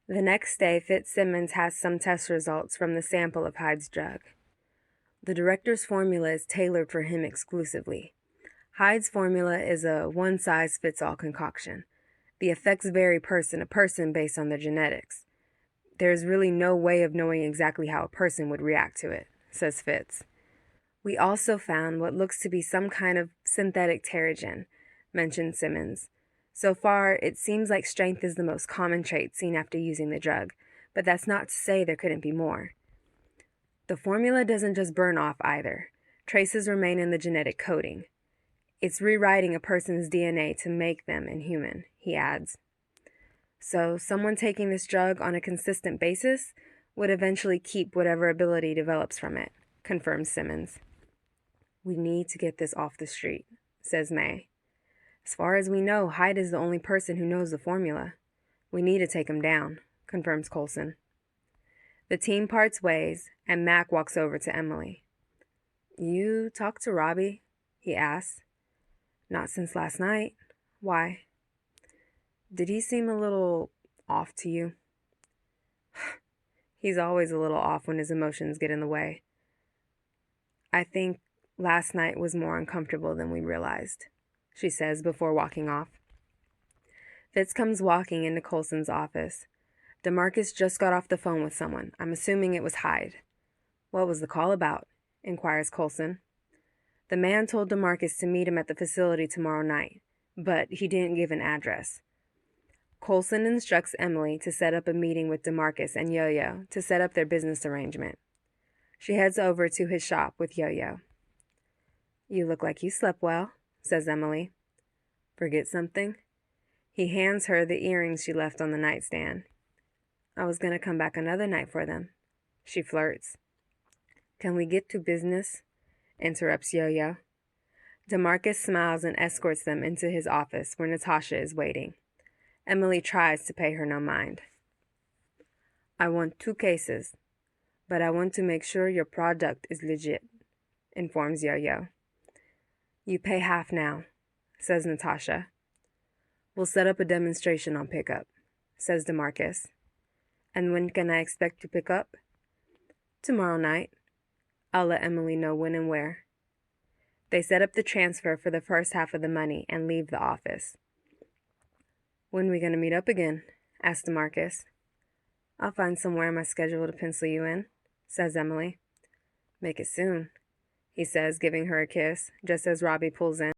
The next day, Fitzsimmons has some test results from the sample of Hyde's drug. The director's formula is tailored for him exclusively. Hyde's formula is a one-size-fits-all concoction. The effects vary person to person based on their genetics. There's really no way of knowing exactly how a person would react to it, says Fitz. We also found what looks to be some kind of synthetic pterogen, mentioned Simmons. So far, it seems like strength is the most common trait seen after using the drug, but that's not to say there couldn't be more. The formula doesn't just burn off either. Traces remain in the genetic coding. It's rewriting a person's DNA to make them inhuman, he adds. So someone taking this drug on a consistent basis would eventually keep whatever ability develops from it, confirms Simmons. We need to get this off the street, says May. As far as we know, Hyde is the only person who knows the formula. We need to take him down, confirms Coulson. The team parts ways, and Mac walks over to Emilie. You talked to Robbie? He asks. Not since last night. Why? Did he seem a little off to you? He's always a little off when his emotions get in the way. I think last night was more uncomfortable than we realized, she says before walking off. Fitz comes walking into Coulson's office. DeMarcus just got off the phone with someone. I'm assuming it was Hyde. What was the call about? Inquires Coulson. The man told DeMarcus to meet him at the facility tomorrow night, but he didn't give an address. Coulson instructs Emilie to set up a meeting with DeMarcus and Yo-Yo to set up their business arrangement. She heads over to his shop with Yo-Yo. You look like you slept well, says Emilie. Forget something? He hands her the earrings she left on the nightstand. I was going to come back another night for them. She flirts. Can we get to business? Interrupts Yo-Yo. DeMarcus smiles and escorts them into his office where Natasha is waiting. Emilie tries to pay her no mind. I want 2 cases, but I want to make sure your product is legit, informs Yo-Yo. You pay half now, says Natasha. We'll set up a demonstration on pickup, says DeMarcus. And when can I expect to pick up? Tomorrow night. I'll let Emilie know when and where. They set up the transfer for the first half of the money and leave the office. When are we going to meet up again? asks DeMarcus. I'll find somewhere in my schedule to pencil you in, says Emilie. Make it soon, he says, giving her a kiss, just as Robbie pulls in.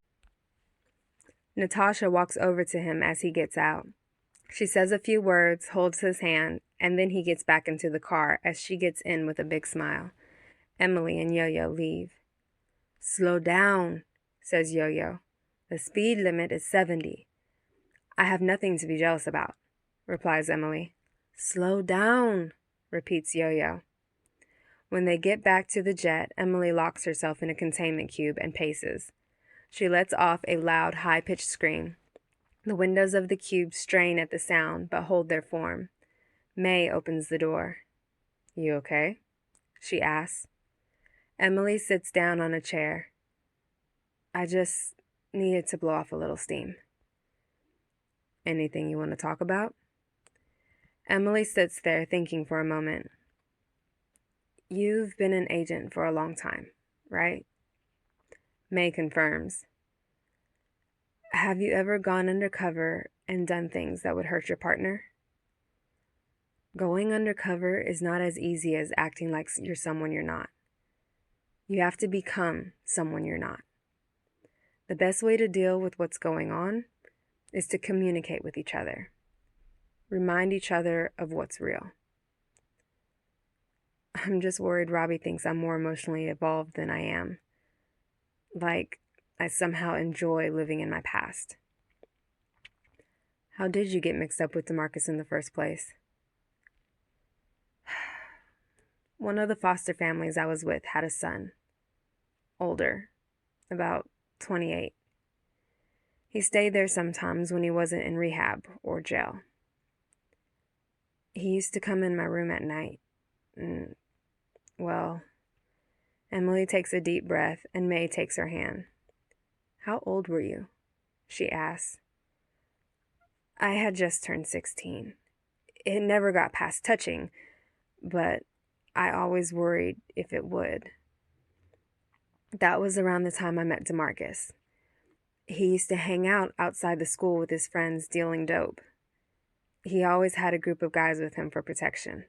Natasha walks over to him as he gets out. She says a few words, holds his hand, and then he gets back into the car as she gets in with a big smile. Emilie and Yo-Yo leave. Slow down, says Yo-Yo. The speed limit is 70. I have nothing to be jealous about, replies Emilie. Slow down, repeats Yo-Yo. When they get back to the jet, Emilie locks herself in a containment cube and paces. She lets off a loud, high-pitched scream. The windows of the cube strain at the sound, but hold their form. May opens the door. You okay? She asks. Emilie sits down on a chair. I just needed to blow off a little steam. Anything you want to talk about? Emilie sits there thinking for a moment. You've been an agent for a long time, right? May confirms. Have you ever gone undercover and done things that would hurt your partner? Going undercover is not as easy as acting like you're someone you're not. You have to become someone you're not. The best way to deal with what's going on is to communicate with each other. Remind each other of what's real. I'm just worried Robbie thinks I'm more emotionally evolved than I am. Like I somehow enjoy living in my past. How did you get mixed up with DeMarcus in the first place? One of the foster families I was with had a son. Older. About 28. He stayed there sometimes when he wasn't in rehab or jail. He used to come in my room at night. Well, Emilie takes a deep breath and May takes her hand. How old were you? She asks. I had just turned 16. It never got past touching, but I always worried if it would. That was around the time I met DeMarcus. He used to hang out outside the school with his friends dealing dope. He always had a group of guys with him for protection.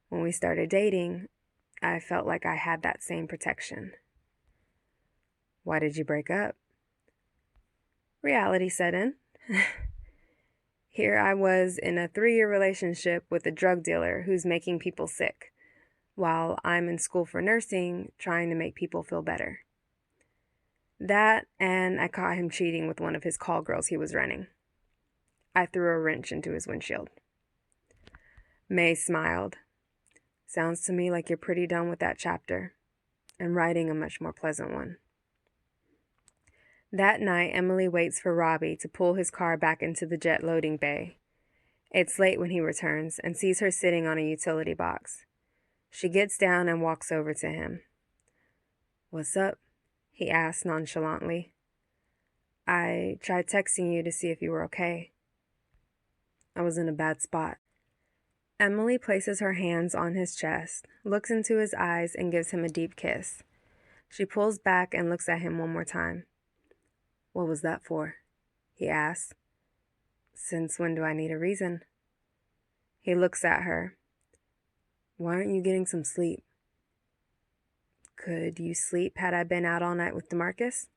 When we started dating, I felt like I had that same protection. Why did you break up? Reality set in. Here I was in a 3-year relationship with a drug dealer who's making people sick, while I'm in school for nursing, trying to make people feel better. That, and I caught him cheating with one of his call girls he was running. I threw a wrench into his windshield. May smiled. Sounds to me like you're pretty done with that chapter, and writing a much more pleasant one. That night, Emilie waits for Robbie to pull his car back into the jet loading bay. It's late when he returns and sees her sitting on a utility box. She gets down and walks over to him. "What's up?" he asks nonchalantly. "I tried texting you to see if you were okay. I was in a bad spot." Emilie places her hands on his chest, looks into his eyes, and gives him a deep kiss. She pulls back and looks at him one more time. "What was that for?" he asks. "Since when do I need a reason?" He looks at her. "Why aren't you getting some sleep?" "Could you sleep had I been out all night with DeMarcus?"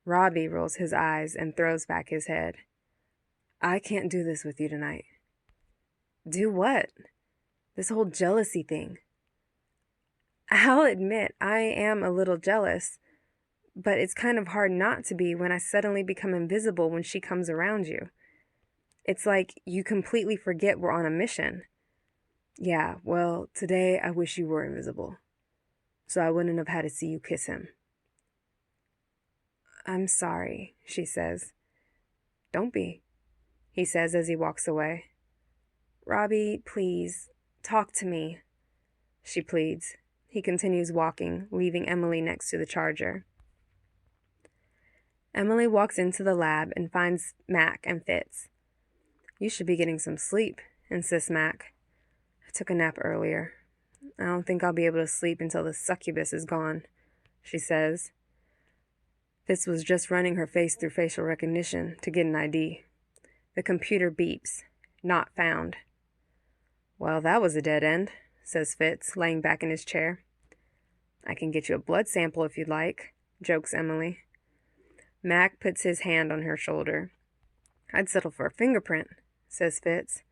Robbie rolls his eyes and throws back his head. "I can't do this with you tonight." "Do what?" "This whole jealousy thing." "I'll admit I am a little jealous, but it's kind of hard not to be when I suddenly become invisible when she comes around you. It's like you completely forget we're on a mission." "Yeah, well, today I wish you were invisible, so I wouldn't have had to see you kiss him." "I'm sorry," she says. "Don't be," he says as he walks away. "Robbie, please, talk to me," she pleads. He continues walking, leaving Emilie next to the charger. Emilie walks into the lab and finds Mac and Fitz. "You should be getting some sleep," insists Mac. "I took a nap earlier. I don't think I'll be able to sleep until the succubus is gone," she says. Fitz was just running her face through facial recognition to get an ID. The computer beeps. "Not found." "Well, that was a dead end," says Fitz, laying back in his chair. "I can get you a blood sample if you'd like," jokes Emilie. Mac puts his hand on her shoulder. "I'd settle for a fingerprint," says Fitz,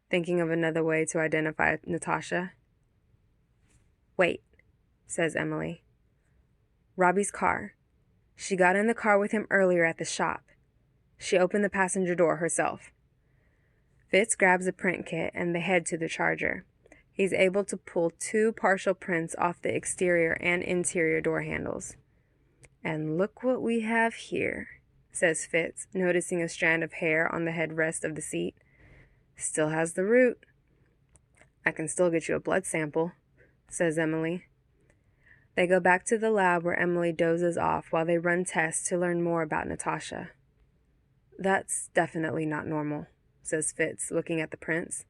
thinking of another way to identify Natasha. "Wait," says Emilie. "Robbie's car. She got in the car with him earlier at the shop. She opened the passenger door herself." Fitz grabs a print kit and they head to the charger. He's able to pull 2 partial prints off the exterior and interior door handles. "And look what we have here," says Fitz, noticing a strand of hair on the headrest of the seat. "Still has the root." "I can still get you a blood sample," says Emilie. They go back to the lab where Emilie dozes off while they run tests to learn more about Natasha. "That's definitely not normal," says Fitz, looking at the prints.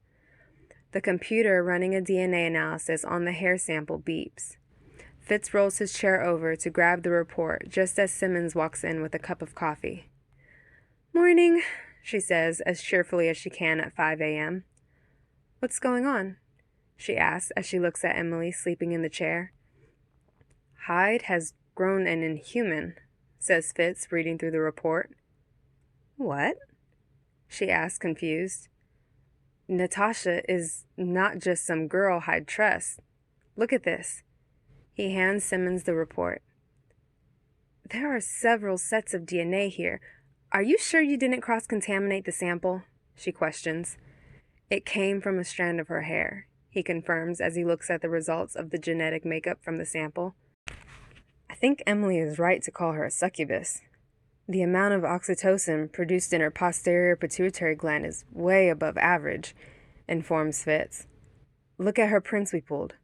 The computer running a DNA analysis on the hair sample beeps. Fitz rolls his chair over to grab the report just as Simmons walks in with a cup of coffee. "Morning," she says as cheerfully as she can at 5 a.m. "What's going on?" she asks as she looks at Emilie sleeping in the chair. "Hyde has grown an inhuman," says Fitz, reading through the report. "What?" she asks, confused. "Natasha is not just some girl Hyde trusts. Look at this." He hands Simmons the report. "There are several sets of DNA here. Are you sure you didn't cross-contaminate the sample?" she questions. "It came from a strand of her hair," he confirms as he looks at the results of the genetic makeup from the sample. "I think Emilie is right to call her a succubus. The amount of oxytocin produced in her posterior pituitary gland is way above average," informs Fitz. "Look at her prints we pulled.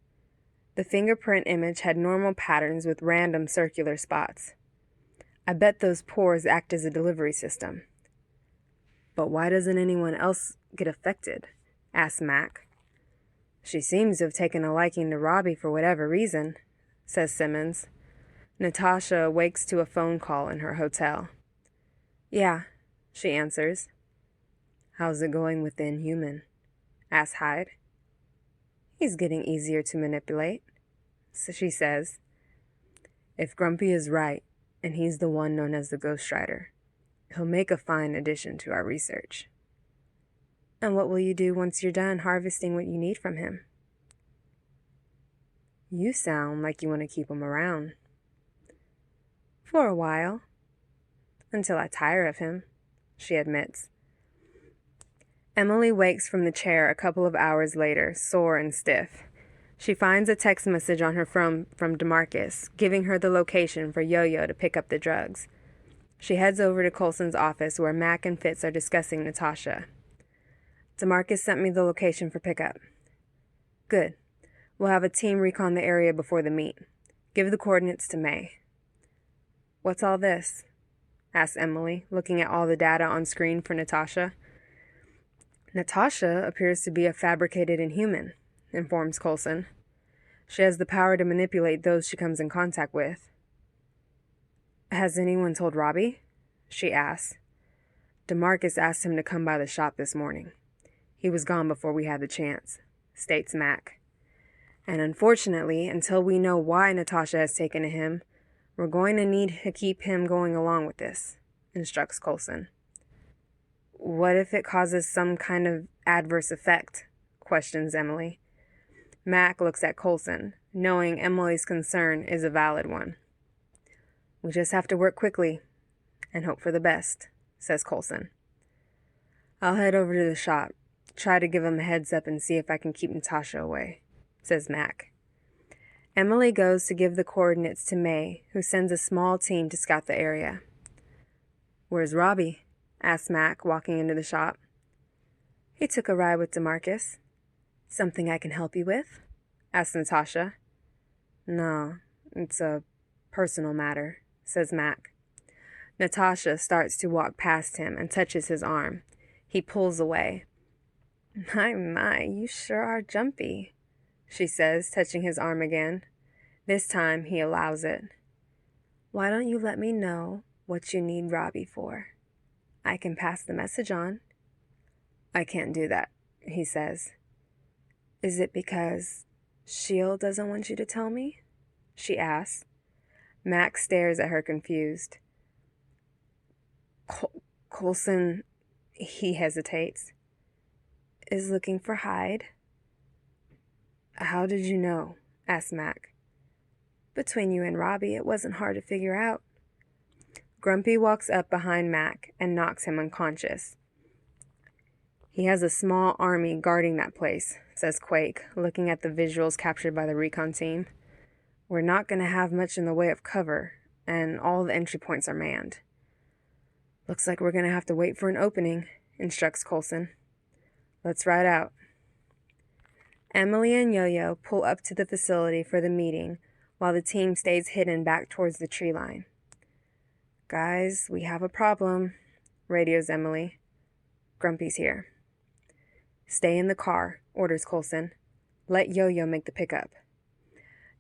The fingerprint image had normal patterns with random circular spots. I bet those pores act as a delivery system." "But why doesn't anyone else get affected?" asks Mac. She seems to have taken a liking to Robbie for whatever reason, says Simmons. Natasha awakes to a phone call in her hotel. Yeah, she answers. How's it going with the Inhuman? Asks Hyde. He's getting easier to manipulate, so she says. If Grumpy is right, and he's the one known as the Ghost Rider, he'll make a fine addition to our research. And what will you do once you're done harvesting what you need from him? You sound like you want to keep him around. For a while. Until I tire of him, she admits. Emilie wakes from the chair a couple of hours later, sore and stiff. She finds a text message on her phone from DeMarcus, giving her the location for Yo-Yo to pick up the drugs. She heads over to Coulson's office where Mac and Fitz are discussing Natasha. DeMarcus sent me the location for pickup. Good. We'll have a team recon the area before the meet. Give the coordinates to May. What's all this? Asks Emilie, looking at all the data on screen for Natasha. Natasha appears to be a fabricated Inhuman, informs Coulson. She has the power to manipulate those she comes in contact with. Has anyone told Robbie? She asks. DeMarcus asked him to come by the shop this morning. He was gone before we had the chance, states Mac. And unfortunately, until we know why Natasha has taken to him, we're going to need to keep him going along with this, instructs Coulson. What if it causes some kind of adverse effect? Questions Emilie. Mac looks at Coulson, knowing Emilie's concern is a valid one. We just have to work quickly and hope for the best, says Coulson. I'll head over to the shop, try to give him a heads up and see if I can keep Natasha away, says Mac. Emilie goes to give the coordinates to May, who sends a small team to scout the area. Where's Robbie? Asks Mac, walking into the shop. He took a ride with DeMarcus. Something I can help you with? Asks Natasha. No, it's a personal matter, says Mac. Natasha starts to walk past him and touches his arm. He pulls away. My, you sure are jumpy, she says, touching his arm again. This time he allows it. Why don't you let me know what you need Robbie for? I can pass the message on. I can't do that, he says. Is it because S.H.I.E.L.D. doesn't want you to tell me? She asks. Max stares at her confused. Coulson, he hesitates, is looking for Hyde. How did you know? Asked Mac. Between you and Robbie, it wasn't hard to figure out. Grumpy walks up behind Mac and knocks him unconscious. He has a small army guarding that place, says Quake, looking at the visuals captured by the recon team. We're not going to have much in the way of cover, and all the entry points are manned. Looks like we're going to have to wait for an opening, instructs Coulson. Let's ride out. Emilie and Yo-Yo pull up to the facility for the meeting, while the team stays hidden back towards the tree line. Guys, we have a problem, radios Emilie. Grumpy's here. Stay in the car, orders Coulson. Let Yo-Yo make the pickup.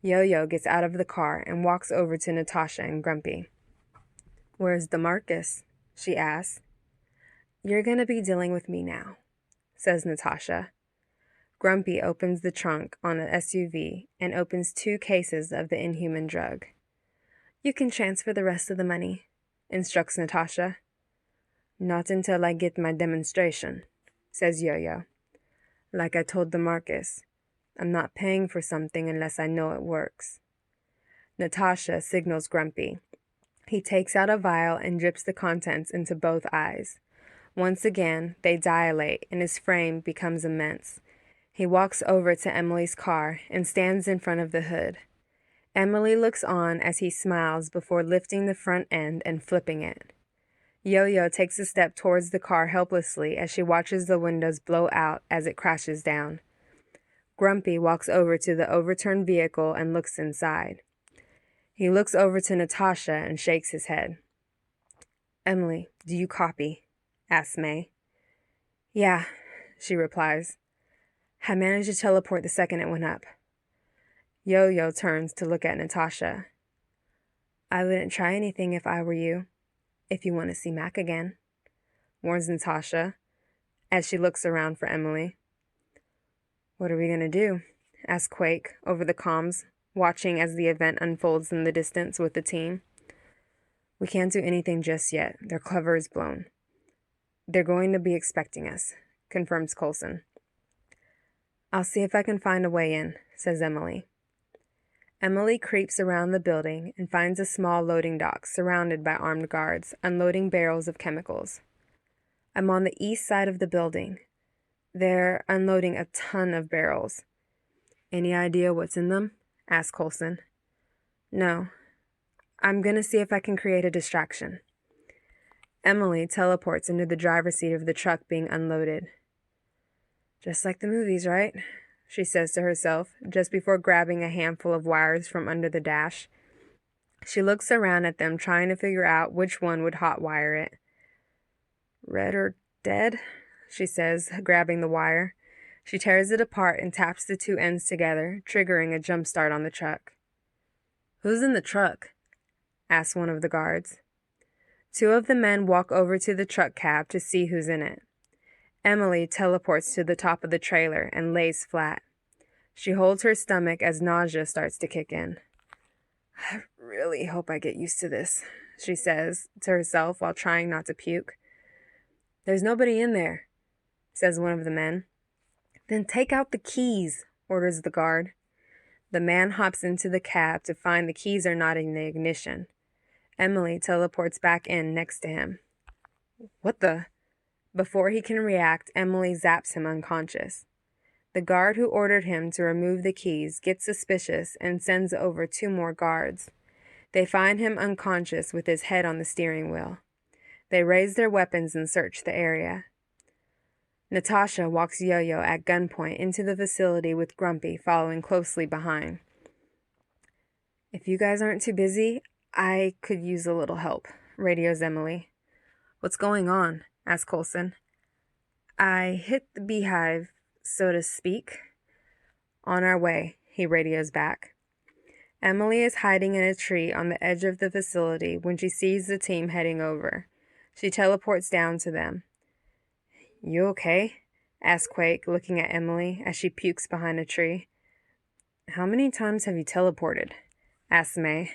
Yo-Yo gets out of the car and walks over to Natasha and Grumpy. Where's DeMarcus? She asks. You're gonna be dealing with me now, says Natasha. Grumpy opens the trunk on an SUV and opens 2 cases of the Inhuman drug. You can transfer the rest of the money, instructs Natasha. Not until I get my demonstration, says Yo-Yo. Like I told DeMarcus, I'm not paying for something unless I know it works. Natasha signals Grumpy. He takes out a vial and drips the contents into both eyes. Once again, they dilate and his frame becomes immense. He walks over to Emilie's car and stands in front of the hood. Emilie looks on as he smiles before lifting the front end and flipping it. Yo-Yo takes a step towards the car helplessly as she watches the windows blow out as it crashes down. Grumpy walks over to the overturned vehicle and looks inside. He looks over to Natasha and shakes his head. Emilie, do you copy? Asks May. Yeah, she replies. I managed to teleport the second it went up. Yo-Yo turns to look at Natasha. I wouldn't try anything if I were you. If you want to see Mac again, warns Natasha as she looks around for Emilie. What are we going to do? Asks Quake over the comms, watching as the event unfolds in the distance with the team. We can't do anything just yet. Their cover is blown. They're going to be expecting us, confirms Coulson. I'll see if I can find a way in, says Emilie. Emilie creeps around the building and finds a small loading dock surrounded by armed guards, unloading barrels of chemicals. I'm on the east side of the building. They're unloading a ton of barrels. Any idea what's in them? Asks Coulson. No. I'm gonna see if I can create a distraction. Emilie teleports into the driver's seat of the truck being unloaded. Just like the movies, right? She says to herself, just before grabbing a handful of wires from under the dash. She looks around at them, trying to figure out which one would hotwire it. Red or dead? She says, grabbing the wire. She tears it apart and taps the two ends together, triggering a jump start on the truck. Who's in the truck? Asks one of the guards. Two of the men walk over to the truck cab to see who's in it. Emilie teleports to the top of the trailer and lays flat. She holds her stomach as nausea starts to kick in. I really hope I get used to this, she says to herself while trying not to puke. There's nobody in there, says one of the men. Then take out the keys, orders the guard. The man hops into the cab to find the keys are not in the ignition. Emilie teleports back in next to him. What the? Before he can react, Emilie zaps him unconscious. The guard who ordered him to remove the keys gets suspicious and sends over two more guards. They find him unconscious with his head on the steering wheel. They raise their weapons and search the area. Natasha walks Yo-Yo at gunpoint into the facility with Grumpy following closely behind. If you guys aren't too busy, I could use a little help, radios Emilie. What's going on? Asks Coulson. I hit the beehive, so to speak. On our way, he radios back. Emilie is hiding in a tree on the edge of the facility when she sees the team heading over. She teleports down to them. You okay? Asks Quake, looking at Emilie as she pukes behind a tree. How many times have you teleported? Asks May.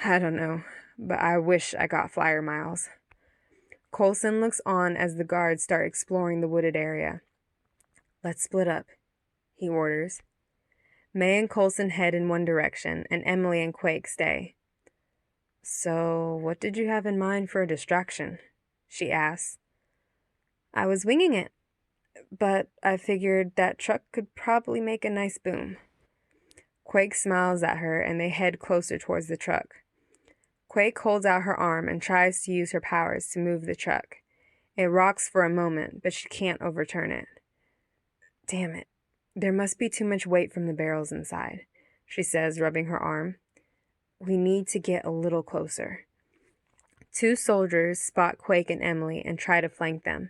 I don't know, but I wish I got flyer miles. Coulson looks on as the guards start exploring the wooded area. Let's split up, he orders. May and Coulson head in one direction, and Emilie and Quake stay. So, what did you have in mind for a distraction? She asks. I was winging it, but I figured that truck could probably make a nice boom. Quake smiles at her, and they head closer towards the truck. Quake holds out her arm and tries to use her powers to move the truck. It rocks for a moment, but she can't overturn it. Damn it. There must be too much weight from the barrels inside, she says, rubbing her arm. We need to get a little closer. Two soldiers spot Quake and Emilie and try to flank them.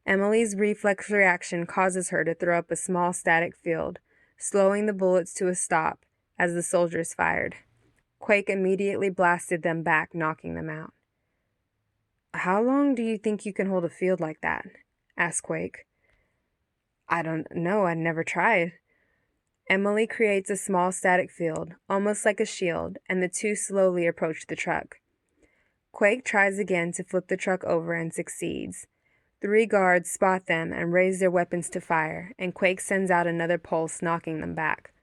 Emilie's reflex reaction causes her to throw up a small static field, slowing the bullets to a stop as the soldiers fired. Quake immediately blasted them back, knocking them out. How long do you think you can hold a field like that? Asked Quake. I don't know, I'd never tried. Emilie creates a small static field, almost like a shield, and the two slowly approach the truck. Quake tries again to flip the truck over and succeeds. 3 guards spot them and raise their weapons to fire, and Quake sends out another pulse, knocking them back.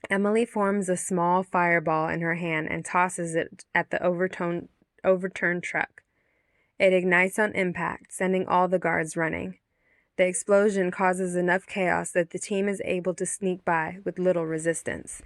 Emilie forms a small fireball in her hand and tosses it at the overturned truck. It ignites on impact, sending all the guards running. The explosion causes enough chaos that the team is able to sneak by with little resistance.